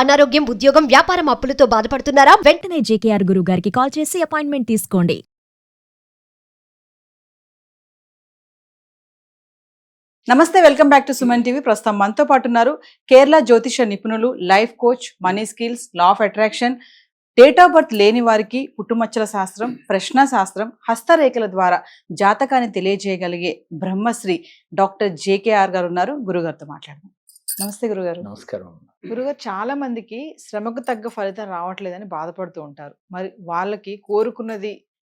అనారోగ్యం, ఉద్యోగం, వ్యాపారం అప్పులతో బాధపడుతున్నారా? వెంటనే జేకేఆర్ గురువు గారికి కాల్ చేసి అపాయింట్మెంట్ తీసుకోండి. నమస్తే, welcome back to Suman TV. ప్రస్తుతం మనతో పాటు ఉన్నారు కేరళ జ్యోతిష నిపుణులు, life coach, money skills, law of attraction, date of birth లేని వారికి పుట్టుమచ్చల శాస్త్రం, ప్రశ్న శాస్త్రం, హస్తరేఖల ద్వారా జాతకాన్ని తెలియజేయగలిగే బ్రహ్మశ్రీ డాక్టర్ జేకేఆర్ గారు ఉన్నారు. గురుగారితో మాట్లాడదాం. నమస్తే గురుగారు. నమస్కారం. గురుగారు, చాలా మందికి శ్రమకు తగ్గ ఫలితం రావట్లేదని బాధపడుతూ ఉంటారు. మరి వాళ్ళకి కోరుకున్నది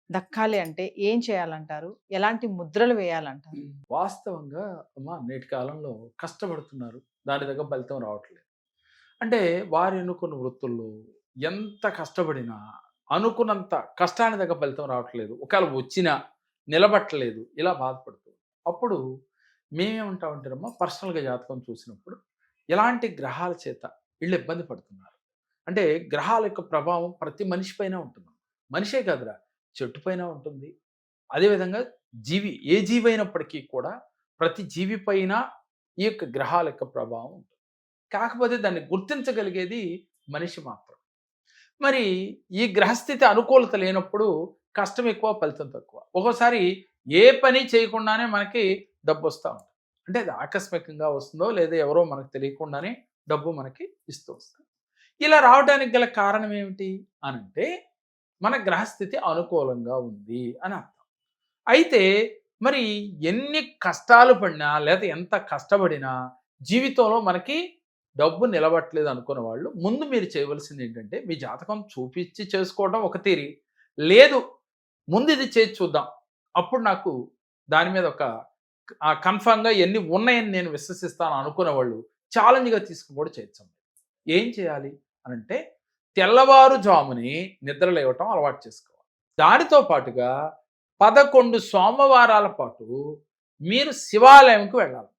దక్కాలి అంటే ఏం చేయాలంటారు? ఎలాంటి ముద్రలు వేయాలంటారు? వాస్తవంగా అమ్మా, నేటి కాలంలో కష్టపడుతున్నారు, దాని దగ్గర ఫలితం రావట్లేదు. అంటే వారు ఎన్నుకున్న వృత్తుల్లో ఎంత కష్టపడినా అనుకున్నంత కష్టాన్ని దగ్గర ఫలితం రావట్లేదు, ఒకవేళ వచ్చినా నిలబట్టలేదు, ఇలా బాధపడుతుంది. అప్పుడు మేమేమంటామంటారమ్మా, పర్సనల్గా జాతకం చూసినప్పుడు ఎలాంటి గ్రహాల చేత వీళ్ళు ఇబ్బంది పడుతున్నారు అంటే, గ్రహాల యొక్క ప్రభావం ప్రతి మనిషి పైన ఉంటుంది. మనిషే కాదురా, చెట్టు పైన ఉంటుంది. అదేవిధంగా జీవి, ఏ జీవి అయినప్పటికీ కూడా ప్రతి జీవి పైన ఈ యొక్క గ్రహాల యొక్క ప్రభావం ఉంటుంది. కాకపోతే దాన్ని గుర్తించగలిగేది మనిషి మాత్రం. మరి ఈ గ్రహస్థితి అనుకూలత లేనప్పుడు కష్టం ఎక్కువ, ఫలితం తక్కువ. ఒక్కోసారి ఏ పని చేయకుండానే మనకి డబ్బు వస్తూ ఉంటుంది. అంటే అది ఆకస్మికంగా వస్తుందో లేదా ఎవరో మనకు తెలియకుండానే డబ్బు మనకి ఇస్తూ వస్తుంది. ఇలా రావడానికి గల కారణం ఏమిటి అనంటే, మన గ్రహస్థితి అనుకూలంగా ఉంది అని అర్థం. అయితే మరి ఎన్ని కష్టాలు పడినా లేదా ఎంత కష్టపడినా జీవితంలో మనకి డబ్బు నిలబట్టలేదు అనుకున్న వాళ్ళు, ముందు మీరు చేయవలసింది ఏంటంటే, మీ జాతకం చూపించి చేసుకోవడం ఒక తీరి, లేదు ముందు ఇది చేసి చూద్దాం, అప్పుడు నాకు దాని మీద ఒక కన్ఫామ్గా ఎన్ని ఉన్నాయని నేను విశ్వసిస్తాను అనుకున్న వాళ్ళు ఛాలెంజ్గా తీసుకుని కూడా చేయొచ్చు. ఏం చేయాలి అనంటే, తెల్లవారుజాముని నిద్ర లేవటం అలవాటు చేసుకోవాలి. దానితో పాటుగా 11 సోమవారాల పాటు మీరు శివాలయంకి వెళ్ళాలి.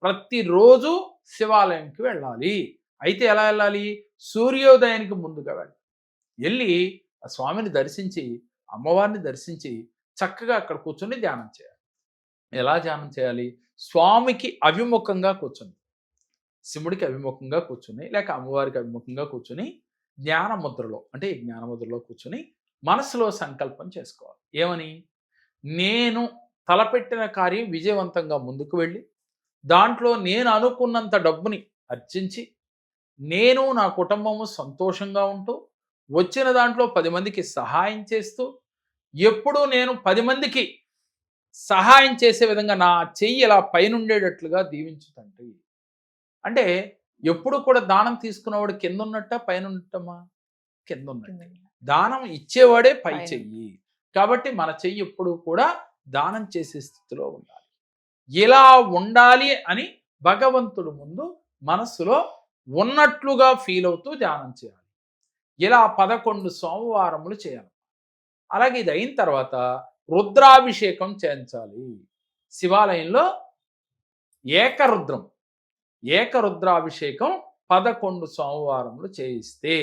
ప్రతిరోజు శివాలయంకి వెళ్ళాలి. అయితే ఎలా వెళ్ళాలి? సూర్యోదయానికి ముందుగా వెళ్ళాలి. వెళ్ళి ఆ స్వామిని దర్శించి, అమ్మవారిని దర్శించి చక్కగా అక్కడ కూర్చొని ధ్యానం చేయాలి. ఎలా ధ్యానం చేయాలి? స్వామికి అభిముఖంగా కూర్చొని, శివుడికి అభిముఖంగా కూర్చొని, లేక అమ్మవారికి అభిముఖంగా కూర్చొని జ్ఞాన ముద్రలో, అంటే ఈ జ్ఞాన ముద్రలో కూర్చొని మనసులో సంకల్పం చేసుకోవాలి. ఏమని? నేను తలపెట్టిన కార్యం విజయవంతంగా ముందుకు వెళ్ళి, దాంట్లో నేను అనుకున్నంత డబ్బుని అర్జించి, నేను నా కుటుంబము సంతోషంగా ఉంటూ, వచ్చిన దాంట్లో 10 మందికి సహాయం చేస్తూ, ఎప్పుడూ నేను 10 మందికి సహాయం చేసే విధంగా నా చెయ్యి ఇలా పైనుండేటట్లుగా దీవించు తండ్రి. అంటే ఎప్పుడు కూడా దానం తీసుకున్నవాడు కింద ఉన్నట్ట పైన ఉన్నట్టమ్మా? కింద ఉన్నట్టు. దానం ఇచ్చేవాడే పై చెయ్యి. కాబట్టి మన చెయ్యి ఎప్పుడు కూడా దానం చేసే స్థితిలో ఉండాలి. ఇలా ఉండాలి అని భగవంతుడు ముందు మనస్సులో ఉన్నట్లుగా ఫీల్ అవుతూ ధ్యానం చేయాలి. ఇలా 11 సోమవారములు చేయాలి. అలాగే ఇది అయిన తర్వాత రుద్రాభిషేకం చేయించాలి. శివాలయంలో ఏకరుద్రాభిషేకం 11 సోమవారములు చేయిస్తే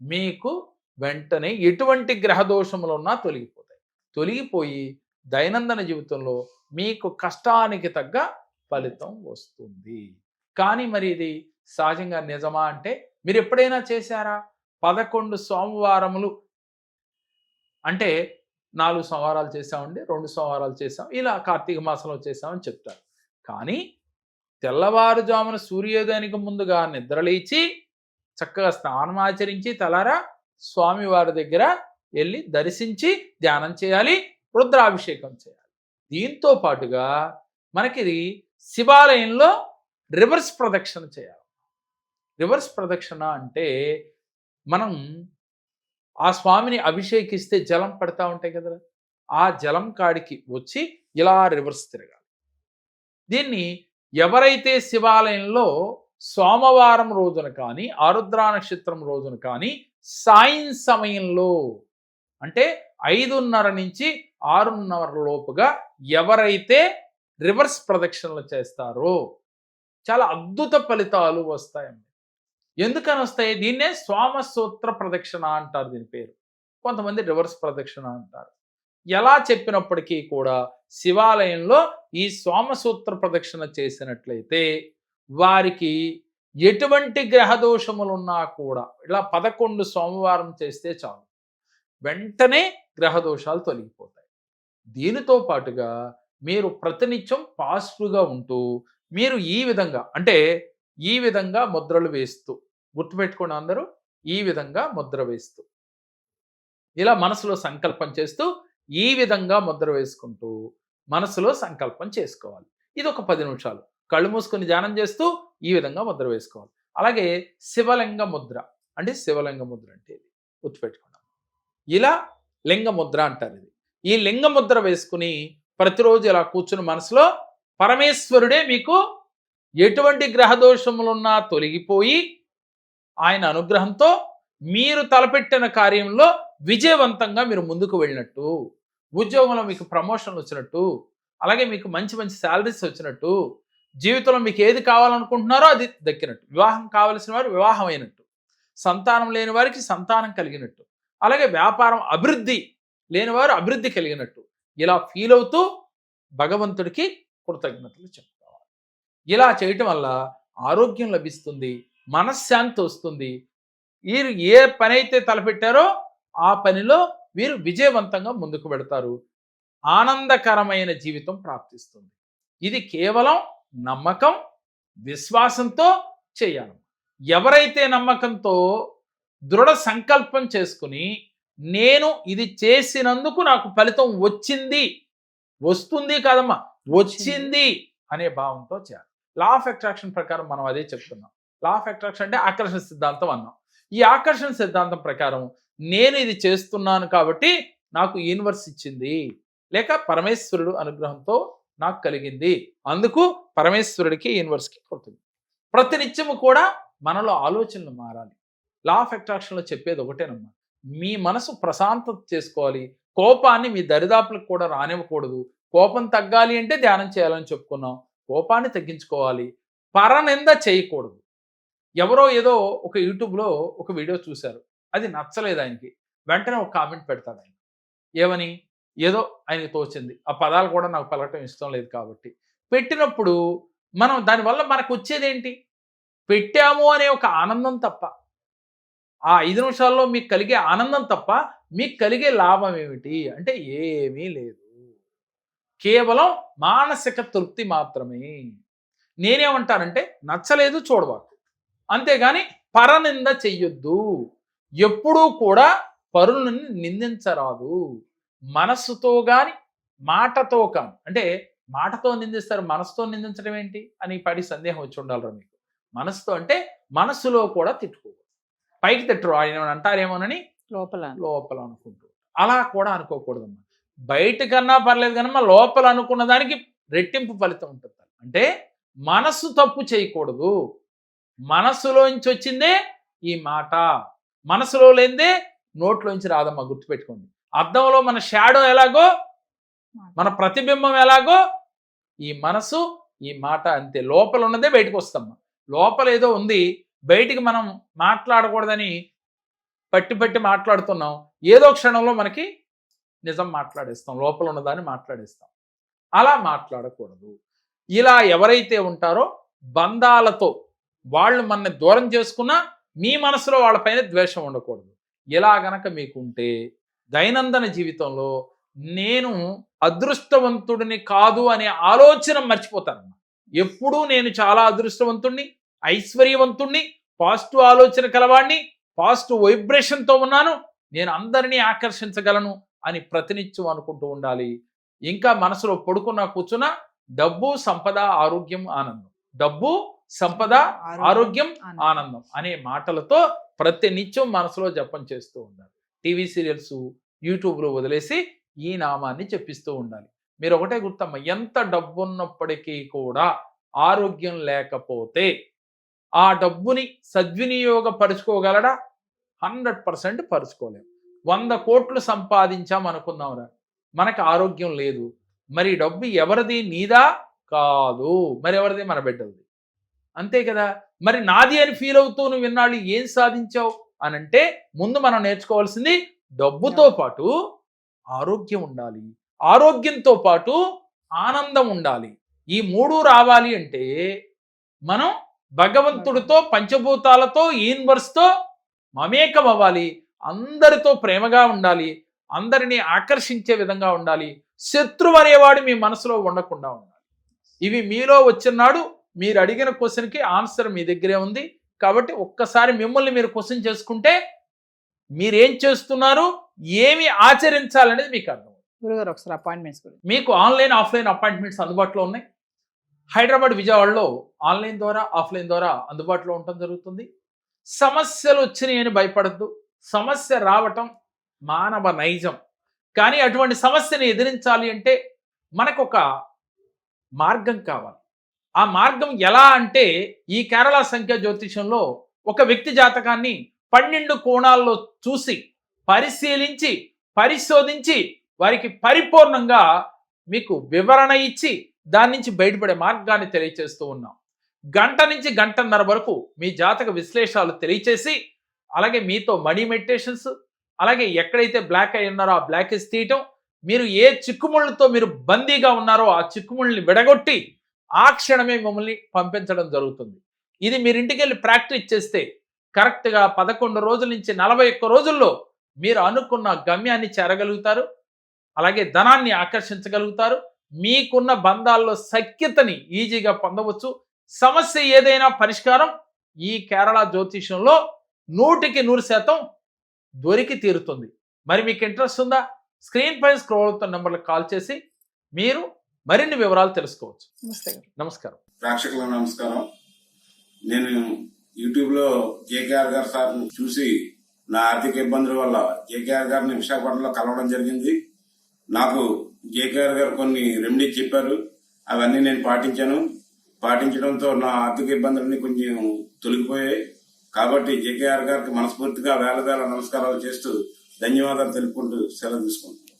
మీకు వెంటనే ఎటువంటి గ్రహదోషములు ఉన్నా తొలగిపోతాయి. తొలగిపోయి దైనందిన జీవితంలో మీకు కష్టానికి తగ్గ ఫలితం వస్తుంది. కానీ మరి ఇది సహజంగా నిజమా అంటే, మీరు ఎప్పుడైనా చేశారా? 11 సోమవారములు అంటే 4 సోమవారాలు చేసామండి, 2 సోమవారాలు చేసాం, ఇలా కార్తీక మాసంలో చేసామని చెప్తారు. కానీ తెల్లవారుజామున సూర్యోదయానికి ముందుగా నిద్రలేచి చక్కగా స్నానం ఆచరించి తలారా స్వామివారి దగ్గర వెళ్ళి దర్శించి ధ్యానం చేయాలి, రుద్రాభిషేకం చేయాలి. దీంతో పాటుగా మనకి శివాలయంలో రివర్స్ ప్రదక్షిణ చేయాలి. రివర్స్ ప్రదక్షిణ అంటే, మనం ఆ స్వామిని అభిషేకిస్తే జలం పడతా ఉంటాయి కదా, ఆ జలం కాడికి వచ్చి ఇలా రివర్స్ తిరగాలి. దీన్ని ఎవరైతే శివాలయంలో సోమవారం రోజున కానీ, ఆరుద్ర నక్షత్రం రోజున కానీ, సాయం సమయంలో అంటే 5:30 నుంచి 6:30 లోపుగా ఎవరైతే రివర్స్ ప్రదక్షిణలు చేస్తారో చాలా అద్భుత ఫలితాలు వస్తాయండి. ఎందుకని వస్తాయి? దీన్నే సోమసూత్ర ప్రదక్షిణ అంటారు. దీని పేరు కొంతమంది రివర్స్ ప్రదక్షిణ అంటారు. ఎలా చెప్పినప్పటికీ కూడా శివాలయంలో ఈ సోమసూత్ర ప్రదక్షిణ చేసినట్లయితే వారికి ఎటువంటి గ్రహ దోషములున్నా కూడా ఇలా 11 సోమవారం చేస్తే చాలు, వెంటనే గ్రహ దోషాలు తొలగిపోతాయి. దీనితో పాటుగా మీరు ప్రతినిత్యం పాజిటివ్గా ఉంటూ మీరు ఈ విధంగా అంటే ఈ విధంగా ముద్రలు వేస్తూ, గుర్తుపెట్టుకోండి అందరూ, ఈ విధంగా ముద్ర వేస్తూ ఇలా మనసులో సంకల్పం చేస్తూ ఈ విధంగా ముద్ర వేసుకుంటూ మనసులో సంకల్పం చేసుకోవాలి. ఇది ఒక 10 నిమిషాలు కళ్ళు మూసుకొని ధ్యానం చేస్తూ ఈ విధంగా ముద్ర వేసుకోవాలి. అలాగే శివలింగ ముద్ర అంటే శివలింగ ముద్ర అంటే ఇది గుర్తుపెట్టుకున్నాం. ఇలా లింగ ముద్ర అంటారు. ఇది ఈ లింగ ముద్ర వేసుకుని ప్రతిరోజు ఇలా కూర్చుని మనసులో పరమేశ్వరుడే మీకు ఎటువంటి గ్రహ దోషములున్నా తొలగిపోయి ఆయన అనుగ్రహంతో మీరు తలపెట్టిన కార్యంలో విజయవంతంగా మీరు ముందుకు వెళ్ళినట్టు, ఉద్యోగంలో మీకు ప్రమోషన్లు వచ్చినట్టు, అలాగే మీకు మంచి మంచి శాలరీస్ వచ్చినట్టు, జీవితంలో మీకు ఏది కావాలనుకుంటున్నారో అది దక్కినట్టు, వివాహం కావలసిన వారు వివాహం అయినట్టు, సంతానం లేని వారికి సంతానం కలిగినట్టు, అలాగే వ్యాపారం అభివృద్ధి లేని వారు అభివృద్ధి కలిగినట్టు ఇలా ఫీల్ అవుతూ భగవంతుడికి కృతజ్ఞతలు చెప్పుకోవాలి. ఇలా చేయటం వల్ల ఆరోగ్యం లభిస్తుంది, మనశ్శాంతి వస్తుంది. వీరు ఏ పని అయితే తలపెట్టారో ఆ పనిలో వీరు విజయవంతంగా ముందుకు పెడతారు. ఆనందకరమైన జీవితం ప్రాప్తిస్తుంది. ఇది కేవలం నమ్మకం, విశ్వాసంతో చేయాలి. ఎవరైతే నమ్మకంతో దృఢ సంకల్పం చేసుకుని నేను ఇది చేసినందుకు నాకు ఫలితం వచ్చింది, వస్తుంది కాదమ్మా వచ్చింది అనే భావంతో చేయాలి. లా ఆఫ్ అట్రాక్షన్ ప్రకారం మనం అదే చెప్తున్నాం. లా ఆఫ్ అట్రాక్షన్ అంటే ఆకర్షణ సిద్ధాంతం అన్నాం. ఈ ఆకర్షణ సిద్ధాంతం ప్రకారం నేను ఇది చేస్తున్నాను కాబట్టి నాకు యూనివర్స్ ఇచ్చింది, లేక పరమేశ్వరుడు అనుగ్రహంతో నాకు కలిగింది, అందుకు పరమేశ్వరుడికి యూనివర్స్కి కృతజ్ఞత. ప్రతినిత్యము కూడా మనలో ఆలోచనలు మారాలి. లా ఆఫ్ అట్రాక్షన్లో చెప్పేది ఒకటేనమ్మా, మీ మనసు ప్రశాంతత చేసుకోవాలి, కోపాన్ని మీ దరిదాపులకు కూడా రానివ్వకూడదు. కోపం తగ్గాలి అంటే ధ్యానం చేయాలని చెప్పుకున్నాం, కోపాన్ని తగ్గించుకోవాలి, పరనింద చేయకూడదు. ఎవరో ఏదో ఒక యూట్యూబ్లో ఒక వీడియో చూశారు, అది నచ్చలేదు ఆయనకి, వెంటనే ఒక కామెంట్ పెడతాడు ఆయన. ఏమని? ఏదో ఆయనకి తోచింది, ఆ పదాలు కూడా నాకు పలకటం ఇష్టం లేదు కాబట్టి పెట్టినప్పుడు మనం దానివల్ల మనకు వచ్చేదేంటి? పెట్టాము అనే ఒక ఆనందం తప్ప, ఆ 5 నిమిషాల్లో మీకు కలిగే ఆనందం తప్ప మీకు కలిగే లాభం ఏమిటి అంటే ఏమీ లేదు, కేవలం మానసిక తృప్తి మాత్రమే. నేనేమంటానంటే నచ్చలేదు చూడబాకు, అంతేగాని పరనింద చెయ్యొద్దు. ఎప్పుడూ కూడా పరులను నిందించరాదు. మనస్సుతో కానీ మాటతో కానీ, అంటే మాటతో నిందిస్తారు, మనసుతో నిందించడం ఏంటి అని పడి సందేహం వచ్చి ఉండాలిరా మీకు. మనసుతో అంటే మనసులో కూడా తిట్టుకోకూడదు, పైకి తిట్టరు ఆయన అంటారేమోనని లోపల లోపల అనుకుంటూ, అలా కూడా అనుకోకూడదమ్మా. బయట కన్నా పర్లేదు కానీ మా లోపల అనుకున్న దానికి రెట్టింపు ఫలితం ఉంటుంది. అంటే మనసు తప్పు చేయకూడదు, మనసులోంచి వచ్చిందే ఈ మాట, మనసులో లేనిదే నోట్లోంచి రాదమ్మా, గుర్తుపెట్టుకోండి. అద్దంలో మన షాడో ఎలాగో, మన ప్రతిబింబం ఎలాగో, ఈ మనసు ఈ మాట అంతే. లోపల ఉన్నదే బయటకు వస్తామ్మా. లోపల ఏదో ఉంది, బయటికి మనం మాట్లాడకూడదని పట్టి మాట్లాడుతున్నాం, ఏదో క్షణంలో మనకి నిజం మాట్లాడేస్తాం, లోపల ఉన్నదాన్ని మాట్లాడేస్తాం. అలా మాట్లాడకూడదు. ఇలా ఎవరైతే ఉంటారో బంధాలతో వాళ్ళు మనల్ని దూరం చేసుకున్నా మీ మనసులో వాళ్ళపైన ద్వేషం ఉండకూడదు. ఇలా గనక మీకుంటే దైనందిన జీవితంలో నేను అదృష్టవంతుడిని కాదు అనే ఆలోచన మర్చిపోతారన్న. ఎప్పుడూ నేను చాలా అదృష్టవంతుణ్ణి, ఐశ్వర్యవంతుణ్ణి, పాజిటివ్ ఆలోచన కలవాడిని, పాజిటివ్ వైబ్రేషన్తో ఉన్నాను, నేను అందరినీ ఆకర్షించగలను అని ప్రతినిత్యం అనుకుంటూ ఉండాలి. ఇంకా మనసులో పడుకున్నా కూర్చున్నా డబ్బు, సంపద, ఆరోగ్యం, ఆనందం, డబ్బు, సంపద, ఆరోగ్యం, ఆనందం అనే మాటలతో ప్రతినిత్యం మనసులో జపం చేస్తూ ఉండాలి. టీవీ సీరియల్స్, యూట్యూబ్లో వదిలేసి ఈ నామాన్ని చెప్పిస్తూ ఉండాలి. మీరు ఒకటే గుర్తమ్మ, ఎంత డబ్బు ఉన్నప్పటికీ కూడా ఆరోగ్యం లేకపోతే ఆ డబ్బుని సద్వినియోగపరుచుకోగలడా? 100% పరుచుకోలేము. 100 కోట్లు సంపాదించాం అనుకుందాంరా, మనకు ఆరోగ్యం లేదు, మరి డబ్బు ఎవరిది? నీదా? కాదు. మరి ఎవరిది? మన బిడ్డది. అంతే కదా. మరి నాది అని ఫీల్ అవుతూ నువ్వు విన్నాళ్ళు ఏం సాధించావు అని అంటే ముందు మనం నేర్చుకోవాల్సింది డబ్బుతో పాటు ఆరోగ్యం ఉండాలి, ఆరోగ్యంతో పాటు ఆనందం ఉండాలి. ఈ 3 రావాలి అంటే మనం భగవంతుడితో, పంచభూతాలతో, యూనివర్స్తో మమేకం అవ్వాలి. అందరితో ప్రేమగా ఉండాలి. అందరినీ ఆకర్షించే విధంగా ఉండాలి. శత్రువు అనేవాడు మీ మనసులో ఉండకుండా ఉండాలి. ఇవి మీలో వచ్చినాడు మీరు అడిగిన క్వశ్చన్కి ఆన్సర్ మీ దగ్గరే ఉంది. కాబట్టి ఒక్కసారి మిమ్మల్ని మీరు క్వశ్చన్ చేసుకుంటే మీరేం చేస్తున్నారు, ఏమి ఆచరించాలనేది మీకు అర్థం. గురుగారు ఒకసారి అపాయింట్మెంట్స్ గురించి. మీకు ఆన్లైన్, ఆఫ్లైన్ అపాయింట్మెంట్స్ అందుబాటులో ఉన్నాయి. హైదరాబాద్, విజయవాడలో ఆన్లైన్ ద్వారా, ఆఫ్లైన్ ద్వారా అందుబాటులో ఉండటం జరుగుతుంది. సమస్యలు వచ్చినాయి అని భయపడద్దు. సమస్య రావటం మానవ నైజం. కానీ అటువంటి సమస్యని ఎదిరించాలి అంటే మనకు ఒక మార్గం కావాలి. ఆ మార్గం ఎలా అంటే ఈ కేరళ సంఖ్య జ్యోతిషంలో ఒక వ్యక్తి జాతకాన్ని 12 కోణాల్లో చూసి, పరిశీలించి, పరిశోధించి వారికి పరిపూర్ణంగా మీకు వివరణ ఇచ్చి దాని నుంచి బయటపడే మార్గాన్ని తెలియచేస్తూ ఉన్నాం. గంట నుంచి గంటన్నర వరకు మీ జాతక విశ్లేషణలు తెలియచేసి, అలాగే మీతో మనీ మెడిటేషన్స్, అలాగే ఎక్కడైతే బ్లాక్ అయి ఉన్నారో ఆ బ్లాకేజ్ తీయటం, మీరు ఏ చిక్కుముళ్ళతో మీరు బందీగా ఉన్నారో ఆ చిక్కుముళ్ళని విడగొట్టి ఆ క్షణమే మిమ్మల్ని పంపించడం జరుగుతుంది. ఇది మీరు ఇంటికి వెళ్ళి ప్రాక్టీస్ చేస్తే కరెక్ట్గా 11 రోజుల నుంచి 41 రోజుల్లో మీరు అనుకున్న గమ్యాన్ని చేరగలుగుతారు. అలాగే ధనాన్ని ఆకర్షించగలుగుతారు. మీకున్న బంధాల్లో సఖ్యతని ఈజీగా పొందవచ్చు. సమస్య ఏదైనా పరిష్కారం ఈ కేరళ జ్యోతిషంలో 100% దొరికి తీరుతుంది. మరి మీకు ఇంట్రెస్ట్ ఉందా? స్క్రీన్ పై స్క్రోల్ అవుతున్న నెంబర్లకు కాల్ చేసి మీరు మరిన్ని వివరాలు తెలుసుకోవచ్చు. నమస్కారం. ప్రేక్షకులకు నమస్కారం. నేను యూట్యూబ్లో జేకేఆర్ గారు సార్ని చూసి నా ఆర్థిక ఇబ్బందుల వల్ల జేకేఆర్ గారిని విశాఖపట్నంలో కలవడం జరిగింది. నాకు జేకేఆర్ గారు కొన్ని రెమెడీస్ చెప్పారు. అవన్నీ నేను పాటించడంతో నా ఆర్థిక ఇబ్బందులన్నీ కొంచెం తొలగిపోయాయి. కాబట్టి జేకేఆర్ గారికి మనస్ఫూర్తిగా వేల నమస్కారాలు చేస్తూ ధన్యవాదాలు తెలుపుకుంటూ సెలవు తీసుకుంటున్నాను.